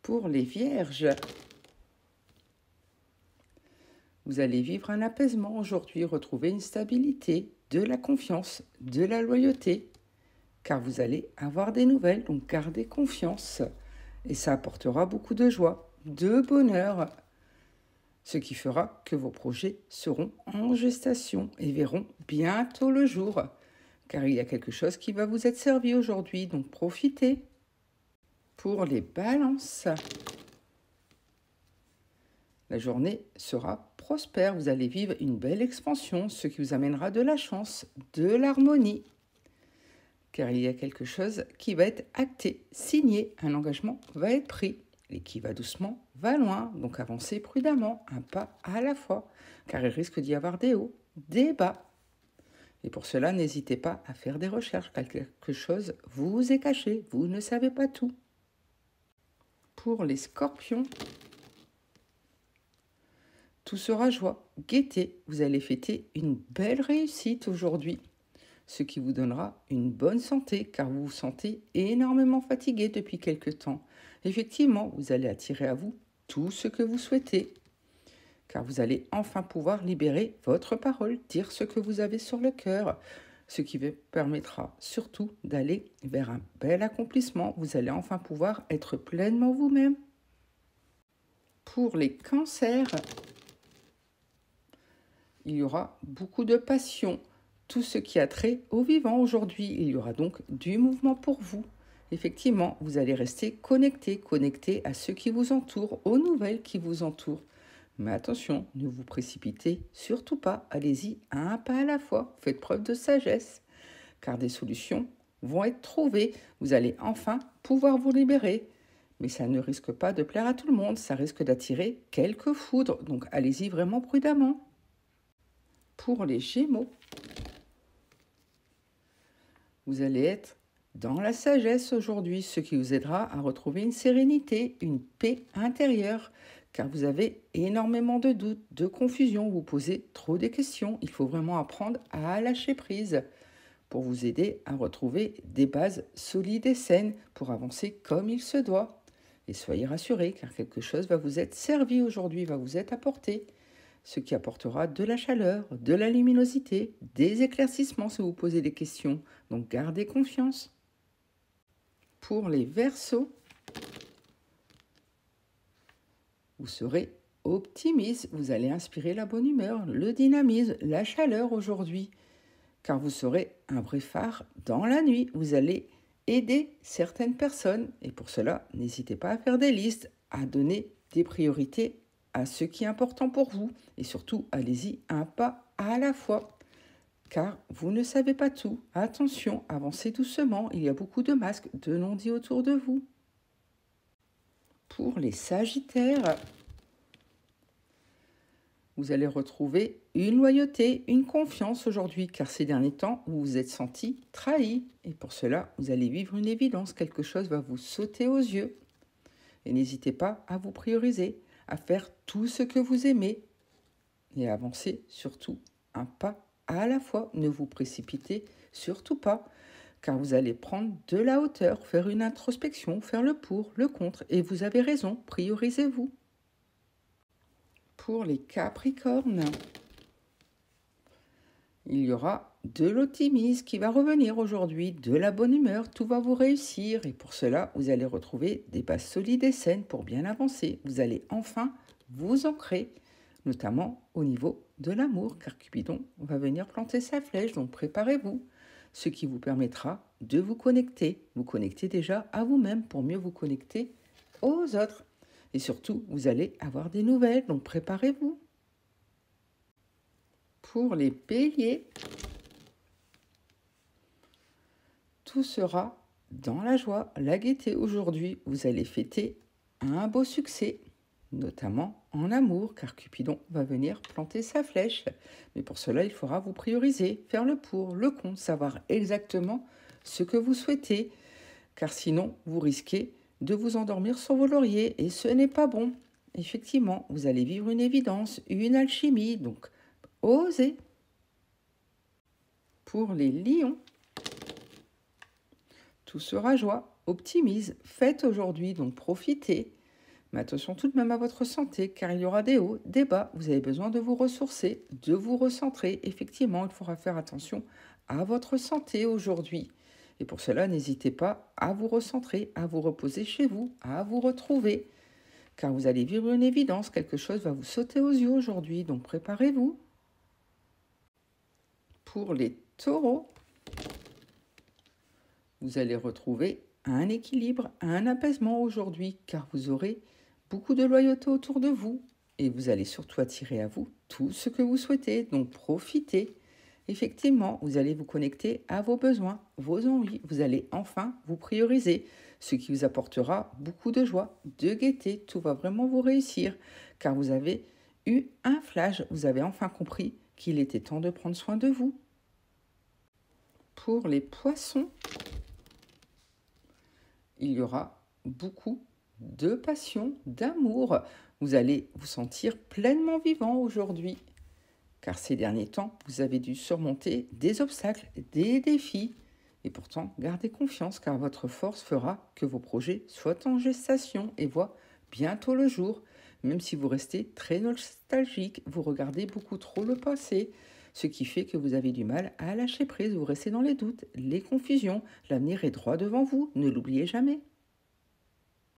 Pour les vierges, vous allez vivre un apaisement aujourd'hui, retrouver une stabilité, de la confiance, de la loyauté, car vous allez avoir des nouvelles, donc gardez confiance. Et ça apportera beaucoup de joie, de bonheur, ce qui fera que vos projets seront en gestation et verront bientôt le jour, car il y a quelque chose qui va vous être servi aujourd'hui, donc profitez. Pour les balances, la journée sera prospère, vous allez vivre une belle expansion, ce qui vous amènera de la chance, de l'harmonie, car il y a quelque chose qui va être acté, signé, un engagement va être pris. Et qui va doucement, va loin, donc avancez prudemment, un pas à la fois, car il risque d'y avoir des hauts, des bas. Et pour cela, n'hésitez pas à faire des recherches, car quelque chose vous est caché, vous ne savez pas tout. Pour les scorpions, tout sera joie, gaieté, vous allez fêter une belle réussite aujourd'hui, ce qui vous donnera une bonne santé, car vous vous sentez énormément fatigué depuis quelque temps. Effectivement, vous allez attirer à vous tout ce que vous souhaitez, car vous allez enfin pouvoir libérer votre parole, dire ce que vous avez sur le cœur, ce qui vous permettra surtout d'aller vers un bel accomplissement. Vous allez enfin pouvoir être pleinement vous-même. Pour les cancers, il y aura beaucoup de passion, tout ce qui a trait au vivant aujourd'hui. Il y aura donc du mouvement pour vous. Effectivement, vous allez rester connecté à ceux qui vous entourent, aux nouvelles qui vous entourent. Mais attention, ne vous précipitez surtout pas, allez-y un pas à la fois, faites preuve de sagesse, car des solutions vont être trouvées, vous allez enfin pouvoir vous libérer. Mais ça ne risque pas de plaire à tout le monde, ça risque d'attirer quelques foudres, donc allez-y vraiment prudemment. Pour les Gémeaux, vous allez être dans la sagesse aujourd'hui, ce qui vous aidera à retrouver une sérénité, une paix intérieure, car vous avez énormément de doutes, de confusion, vous posez trop de questions. Il faut vraiment apprendre à lâcher prise pour vous aider à retrouver des bases solides et saines pour avancer comme il se doit. Et soyez rassurés, car quelque chose va vous être servi aujourd'hui, va vous être apporté, ce qui apportera de la chaleur, de la luminosité, des éclaircissements si vous posez des questions. Donc gardez confiance. Pour les Verseaux, vous serez optimiste, vous allez inspirer la bonne humeur, le dynamisme, la chaleur aujourd'hui, car vous serez un vrai phare dans la nuit. Vous allez aider certaines personnes et pour cela, n'hésitez pas à faire des listes, à donner des priorités à ce qui est important pour vous et surtout, allez-y un pas à la fois. Car vous ne savez pas tout. Attention, avancez doucement. Il y a beaucoup de masques, de non-dits autour de vous. Pour les Sagittaires, vous allez retrouver une loyauté, une confiance aujourd'hui, car ces derniers temps, vous vous êtes senti trahi. Et pour cela, vous allez vivre une évidence. Quelque chose va vous sauter aux yeux. Et n'hésitez pas à vous prioriser, à faire tout ce que vous aimez et à avancer surtout un pas à la fois. Ne vous précipitez surtout pas, car vous allez prendre de la hauteur, faire une introspection, faire le pour, le contre, et vous avez raison, priorisez-vous. Pour les Capricornes, il y aura de l'optimisme qui va revenir aujourd'hui, de la bonne humeur, tout va vous réussir, et pour cela, vous allez retrouver des bases solides et saines pour bien avancer. Vous allez enfin vous ancrer, notamment au niveau de l'amour, car Cupidon va venir planter sa flèche, donc préparez-vous, ce qui vous permettra de vous connecter déjà à vous-même pour mieux vous connecter aux autres. Et surtout, vous allez avoir des nouvelles, donc préparez-vous. Pour les Béliers, tout sera dans la joie, la gaieté aujourd'hui. Vous allez fêter un beau succès, notamment en amour, car Cupidon va venir planter sa flèche. Mais pour cela, il faudra vous prioriser, faire le pour, le contre, savoir exactement ce que vous souhaitez, car sinon, vous risquez de vous endormir sur vos lauriers, et ce n'est pas bon. Effectivement, vous allez vivre une évidence, une alchimie, donc osez. Pour les Lions, tout sera joie, optimisme, faites aujourd'hui, donc profitez. Mais attention tout de même à votre santé, car il y aura des hauts, des bas. Vous avez besoin de vous ressourcer, de vous recentrer. Effectivement, il faudra faire attention à votre santé aujourd'hui. Et pour cela, n'hésitez pas à vous recentrer, à vous reposer chez vous, à vous retrouver. Car vous allez vivre une évidence, quelque chose va vous sauter aux yeux aujourd'hui, donc préparez-vous. Pour les taureaux, vous allez retrouver un équilibre, un apaisement aujourd'hui, car vous aurez beaucoup de loyauté autour de vous et vous allez surtout attirer à vous tout ce que vous souhaitez, donc profitez. Effectivement, vous allez vous connecter à vos besoins, vos envies, vous allez enfin vous prioriser, ce qui vous apportera beaucoup de joie, de gaieté, tout va vraiment vous réussir, car vous avez eu un flash, vous avez enfin compris qu'il était temps de prendre soin de vous. Pour les poissons, il y aura beaucoup de passion, d'amour. Vous allez vous sentir pleinement vivant aujourd'hui, car ces derniers temps, vous avez dû surmonter des obstacles, des défis. Et pourtant, gardez confiance, car votre force fera que vos projets soient en gestation et voient bientôt le jour. Même si vous restez très nostalgique, vous regardez beaucoup trop le passé, ce qui fait que vous avez du mal à lâcher prise, vous restez dans les doutes, les confusions. L'avenir est droit devant vous, ne l'oubliez jamais.